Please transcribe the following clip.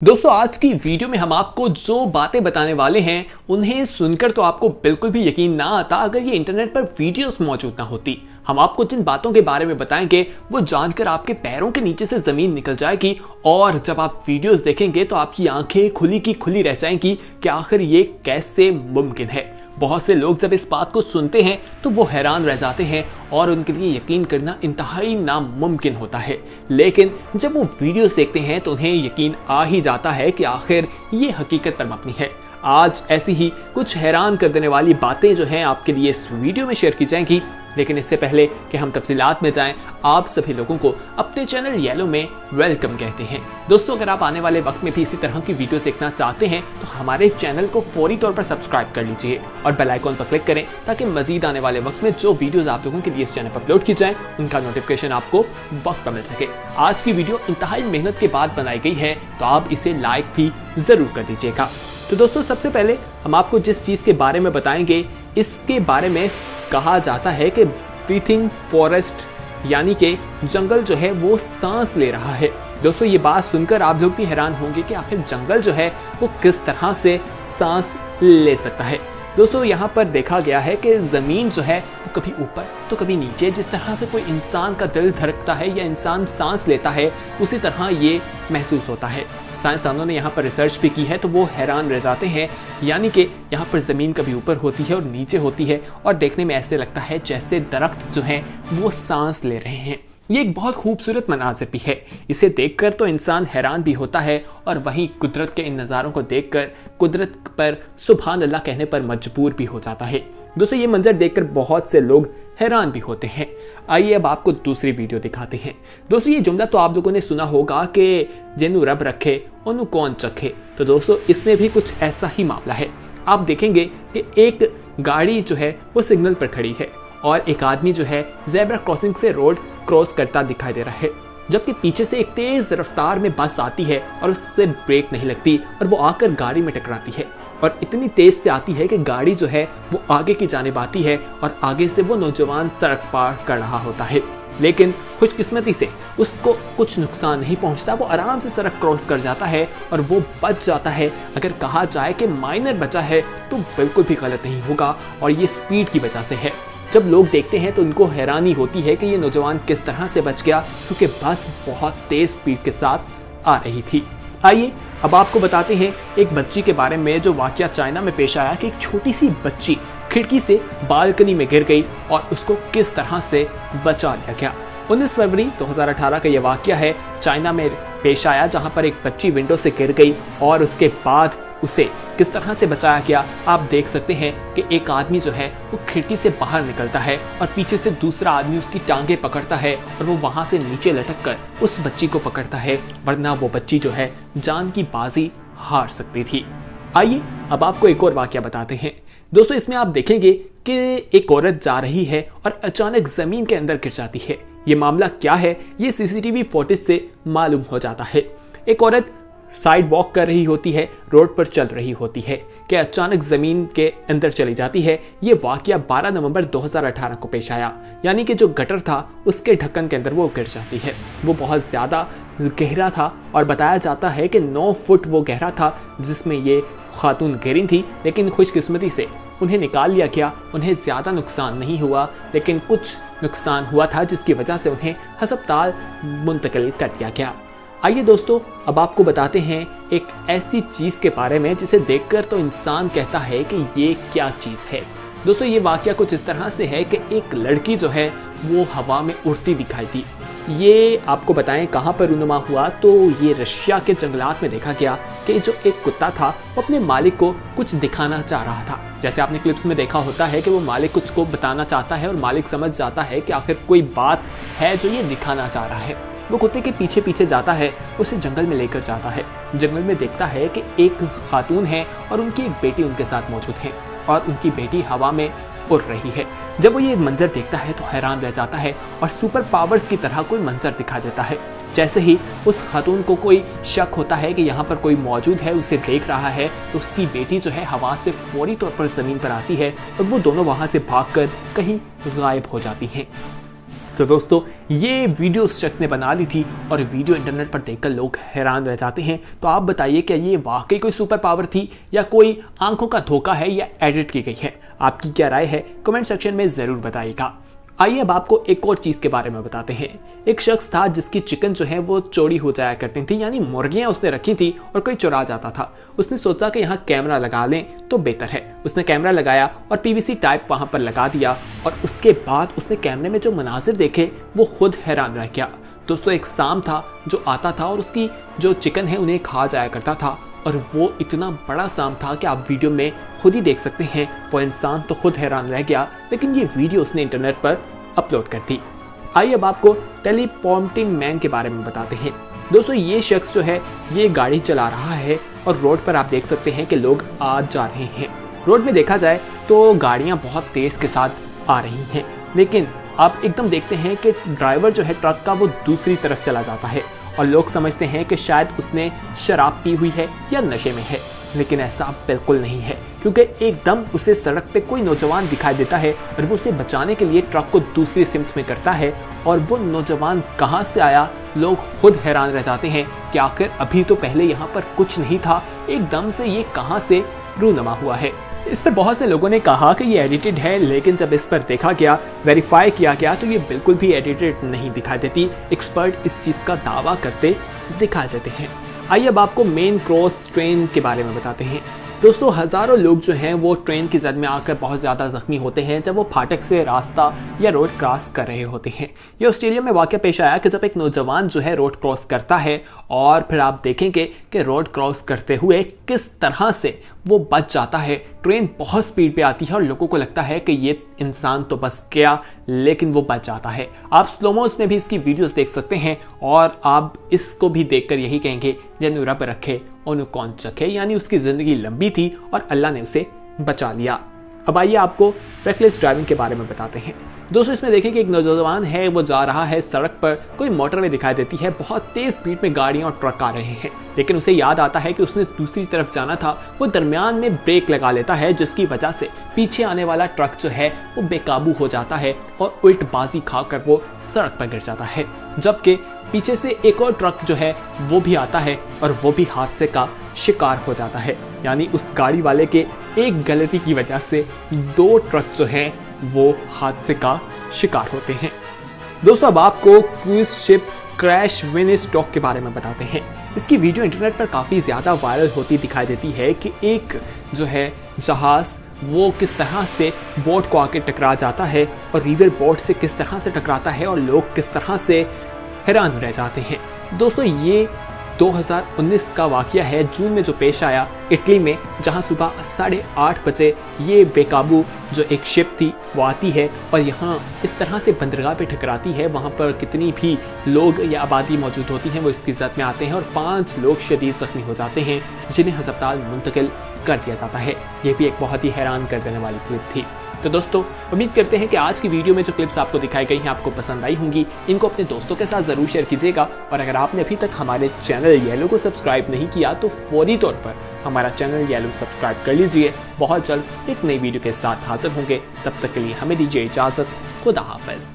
दोस्तों आज की वीडियो में हम आपको जो बातें बताने वाले हैं उन्हें सुनकर तो आपको बिल्कुल भी यकीन ना आता अगर ये इंटरनेट पर वीडियोस मौजूद ना होती। हम आपको जिन बातों के बारे में बताएंगे वो जानकर आपके पैरों के नीचे से जमीन निकल जाएगी और जब आप वीडियोस देखेंगे तो आपकी आंखें खुली की खुली रह जाएंगी कि आखिर ये कैसे मुमकिन है। बहुत से लोग जब इस बात को सुनते हैं तो वो हैरान रह जाते हैं और उनके लिए यकीन करना इंतहाई नामुमकिन होता है, लेकिन जब वो वीडियो देखते हैं तो उन्हें यकीन आ ही जाता है कि आखिर ये हकीकत पर मबनी है। आज ऐसी ही कुछ हैरान कर देने वाली बातें जो हैं आपके लिए इस वीडियो में शेयर की जाएंगी, लेकिन इससे पहले कि हम तफसीलात में जाएं, आप सभी लोगों को अपने चैनल येलो में वेलकम कहते हैं। दोस्तों अगर आप आने वाले वक्त में भी इसी तरह की वीडियोस देखना चाहते हैं तो हमारे चैनल को फौरी तौर पर सब्सक्राइब कर लीजिए और बेल आइकॉन पर क्लिक करें ताकि मजीद आने वाले वक्त में जो वीडियोस आप लोगों के लिए इस चैनल पर अपलोड की जाए उनका नोटिफिकेशन आपको वक्त पर मिल सके। आज की वीडियो इंतहाई मेहनत के बाद बनाई गई है तो आप इसे लाइक भी जरूर कर दीजिएगा। तो दोस्तों सबसे पहले हम आपको जिस चीज के बारे में बताएंगे इसके बारे में कहा जाता है कि ब्रीथिंग फॉरेस्ट यानी कि जंगल जो है वो सांस ले रहा है। दोस्तों ये बात सुनकर आप लोग भी हैरान होंगे कि आखिर जंगल जो है वो किस तरह से सांस ले सकता है। दोस्तों यहाँ पर देखा गया है कि जमीन जो है वो कभी ऊपर तो कभी नीचे, जिस तरह से कोई इंसान का दिल धड़कता है या इंसान सांस लेता है उसी तरह ये महसूस होता है। साइंसदानों ने यहाँ पर रिसर्च भी की है तो वो हैरान रह जाते हैं, यानी कि यहाँ पर जमीन कभी ऊपर होती है और नीचे होती है और देखने में ऐसे लगता है जैसे दरख्त जो हैं वो सांस ले रहे हैं। ये एक बहुत खूबसूरत मनाज़र भी है, इसे देखकर तो इंसान हैरान भी होता है और वहीं कुदरत के इन नज़ारों को देखकर कुदरत पर सुभान अल्लाह कहने पर मजबूर भी हो जाता है। दोस्तों ये मंजर देखकर बहुत से लोग हैरान भी होते हैं। आइए अब आपको दूसरी वीडियो दिखाते हैं। दोस्तों ये जुमला तो आप लोगों ने सुना होगा कि जिन्हों रब रखे उन्हों कौन चखे। तो दोस्तों इसमें भी कुछ ऐसा ही मामला है। आप देखेंगे कि एक गाड़ी जो है वो सिग्नल पर खड़ी है और एक आदमी जो है ज़ेब्रा क्रॉसिंग से रोड क्रॉस करता दिखाई दे रहा है, जबकि पीछे से एक तेज रफ्तार में बस आती है और उससे ब्रेक नहीं लगती और वो आकर गाड़ी में टकराती है और इतनी तेज से आती है कि गाड़ी जो है वो आगे की जानिब आती है और आगे से वो नौजवान सड़क पार कर रहा होता है, लेकिन खुशकिस्मती से उसको कुछ नुकसान नहीं पहुंचता। वो आराम से सड़क क्रॉस कर जाता है और वो बच जाता है। अगर कहा जाए कि माइनर बचा है तो बिल्कुल भी गलत नहीं होगा और ये स्पीड की वजह से है। जब लोग देखते हैं तो उनको हैरानी होती है कि ये नौजवान किस तरह से बच गया, क्योंकि बस बहुत तेज स्पीड के साथ आ रही थी। आइए अब आपको बताते हैं एक बच्ची के बारे में जो वाकया चाइना में पेश आया कि एक छोटी सी बच्ची खिड़की से बालकनी में गिर गई और उसको किस तरह से बचा लिया गया। 19 फरवरी 2018 का यह वाकया है, चाइना में पेश आया, जहां पर एक बच्ची विंडो से गिर गई और उसके बाद उसे किस तरह से बचाया गया। आप देख सकते हैं कि एक आदमी जो है वो खिड़की से बाहर निकलता है और पीछे से दूसरा आदमी उसकी टांगे पकड़ता है और वो वहां से नीचे लटक कर उस बच्ची को पकड़ता है, वरना वो बच्ची जो है जान की बाजी हार सकती थी। आइए अब आपको एक और वाकया बताते हैं। दोस्तों इसमें आप देखेंगे कि एक औरत जा रही है और अचानक जमीन के अंदर गिर जाती है। ये मामला क्या है ये सीसीटीवी फुटेज से मालूम हो जाता है। एक औरत साइड वॉक कर रही होती है, रोड पर चल रही होती है कि अचानक जमीन के अंदर चली जाती है। ये वाकया 12 नवंबर 2018 को पेश आया, यानी कि जो गटर था उसके ढक्कन के अंदर वो गिर जाती है। वो बहुत ज्यादा गहरा था और बताया जाता है कि 9 फुट वो गहरा था जिसमें ये खातून गिरी थी, लेकिन खुशकिस्मती से उन्हें निकाल लिया गया। उन्हें ज्यादा नुकसान नहीं हुआ, लेकिन कुछ नुकसान हुआ था जिसकी वजह से उन्हें अस्पताल मुंतकिल कर दिया गया। आइए दोस्तों अब आपको बताते हैं एक ऐसी चीज के बारे में जिसे देखकर तो इंसान कहता है कि ये क्या चीज है। दोस्तों ये वाकया कुछ इस तरह से है कि एक लड़की जो है वो हवा में उड़ती दिखाई दी। ये आपको बताएं कहाँ पर रूनुमा हुआ, तो ये रशिया के जंगलात में देखा गया कि जो एक कुत्ता था वो अपने मालिक को कुछ दिखाना चाह रहा था। जैसे आपने क्लिप्स में देखा होता है कि वो मालिक कुछ को बताना चाहता है और मालिक समझ जाता है कि आखिर कोई बात है जो ये दिखाना चाह रहा है। वो कुत्ते के पीछे पीछे जाता है, उसे जंगल में लेकर जाता है। जंगल में देखता है कि एक खातून है और उनकी एक बेटी उनके साथ मौजूद है और उनकी बेटी हवा में उड़ रही है। जब वो ये मंजर देखता है तो हैरान रह जाता है और सुपर पावर्स की तरह कोई मंजर दिखा देता है। जैसे ही उस खातून को कोई शक होता है कि यहाँ पर कोई मौजूद है, उसे देख रहा है, तो उसकी बेटी जो है हवा से फौरी तौर पर जमीन पर आती है और वो दोनों वहां से भागकर कहीं गायब हो जाती हैं। तो दोस्तों ये वीडियो उस शख्स ने बना ली थी और वीडियो इंटरनेट पर देखकर लोग हैरान रह जाते हैं। तो आप बताइए क्या ये वाकई कोई सुपर पावर थी या कोई आंखों का धोखा है या एडिट की गई है? आपकी क्या राय है कमेंट सेक्शन में जरूर बताइएगा। आइए अब आपको एक और चीज के बारे में बताते हैं। एक शख्स था जिसकी चिकन जो है वो चोरी हो जाया करती थी, यानी मुर्गियां उसने रखी थी और कोई चुरा जाता था। उसने सोचा कि यहाँ कैमरा लगा लें तो बेहतर है। उसने कैमरा लगाया और पीवीसी टाइप वहां पर लगा दिया और उसके बाद उसने कैमरे में जो मनाजिर देखे वो खुद हैरान रह गया। दोस्तों एक सांप था जो आता था और उसकी जो चिकन है उन्हें खा जाया करता था और वो इतना बड़ा सांप था कि आप वीडियो में खुद ही देख सकते हैं। वो इंसान तो खुद हैरान रह गया, लेकिन ये वीडियो उसने इंटरनेट पर अपलोड कर दी। आइए अब आपको टेलीप्रॉम्प्टिंग मैन के बारे में बताते हैं। दोस्तों ये शख्स जो है ये गाड़ी चला रहा है और रोड पर आप देख सकते हैं कि लोग आ जा रहे हैं। रोड में देखा जाए तो गाड़ियां बहुत तेज के साथ आ रही हैं, लेकिन आप एकदम देखते हैं कि ड्राइवर जो है ट्रक का वो दूसरी तरफ चला जाता है और लोग समझते हैं कि शायद उसने शराब पी हुई है या नशे में है, लेकिन ऐसा बिल्कुल नहीं है क्योंकि एकदम उसे सड़क पे कोई नौजवान दिखाई देता है और वो उसे बचाने के लिए ट्रक को दूसरी सिमत में करता है। और वो नौजवान कहां से आया, लोग खुद हैरान रह जाते हैं कि आखिर अभी तो पहले यहाँ पर कुछ नहीं था, एकदम से ये कहां से रूनमा हुआ है। इस पर बहुत से लोगों ने कहा कि ये एडिटेड है, लेकिन जब इस पर देखा गया, वेरीफाई किया गया तो ये बिल्कुल भी एडिटेड नहीं दिखाई देती। एक्सपर्ट इस चीज का दावा करते दिखाई देते हैं। आइए अब आपको मेन क्रॉस ट्रेन के बारे में बताते हैं। दोस्तों हजारों लोग जो हैं वो ट्रेन की जद में आकर बहुत ज्यादा जख्मी होते हैं जब वो फाटक से रास्ता या रोड क्रॉस कर रहे होते हैं। ये ऑस्ट्रेलिया में वाकया पेश आया कि जब एक नौजवान जो है रोड क्रॉस करता है और फिर आप देखेंगे कि रोड क्रॉस करते हुए किस तरह से वो बच जाता है। ट्रेन बहुत स्पीड पे आती है और लोगों को लगता है कि ये इंसान तो बस गया, लेकिन वो बच जाता है। आप स्लोमोस में भी इसकी वीडियोस देख सकते हैं और आप इसको भी देखकर यही कहेंगे जनु रब रखे और कौन चखे, यानी उसकी जिंदगी लंबी थी और अल्लाह ने उसे बचा लिया। अब आइए आपको रेकलेस ड्राइविंग के बारे में बताते हैं। दोस्तों इसमें देखें कि एक नौजवान है वो जा रहा है सड़क पर, कोई मोटरवे दिखाई देती है, बहुत तेज स्पीड में गाड़ियां और ट्रक आ रहे हैं, लेकिन उसे याद आता है कि उसने दूसरी तरफ जाना था। वो दरमियान में ब्रेक लगा लेता है जिसकी वजह से पीछे आने वाला ट्रक जो है वो बेकाबू हो जाता है और उल्टबाजी खाकर वो सड़क पर गिर जाता है। जबकि पीछे से एक और ट्रक जो है वो भी आता है और वो भी हादसे का शिकार हो जाता है। यानी उस गाड़ी वाले के एक गलती की वजह से दो ट्रक जो हैं वो हादसे का शिकार होते हैं। दोस्तों अब आपको क्रूज शिप क्रैश विनस्टॉक के बारे में बताते हैं। इसकी वीडियो इंटरनेट पर काफी ज्यादा वायरल होती दिखाई देती है कि एक जो है जहाज वो किस तरह से बोट को आके टकरा जाता है और रिवर बोट से किस तरह से टकराता है और लोग किस तरह से हैरान रह जाते हैं। दोस्तों ये 2019 का वाकया है, जून में जो पेश आया इटली में, जहां सुबह 8:30 बजे ये बेकाबू जो एक शिप थी वो आती है और यहाँ इस तरह से बंदरगाह पे टकराती है। वहां पर कितनी भी लोग या आबादी मौजूद होती हैं वो इसकी जद में आते हैं और 5 लोग शदीद जख्मी हो जाते हैं जिन्हें अस्पताल मुंतकिल कर दिया जाता है। ये भी एक बहुत ही हैरान कर देने वाली क्लिप थी। तो दोस्तों उम्मीद करते हैं कि आज की वीडियो में जो क्लिप्स आपको दिखाई गई हैं आपको पसंद आई होंगी। इनको अपने दोस्तों के साथ जरूर शेयर कीजिएगा और अगर आपने अभी तक हमारे चैनल येलो को सब्सक्राइब नहीं किया तो फौरी तौर पर हमारा चैनल येलो सब्सक्राइब कर लीजिए। बहुत जल्द एक नई वीडियो के साथ हाजिर होंगे, तब तक के लिए हमें दीजिए इजाजत। खुदा हाफिज।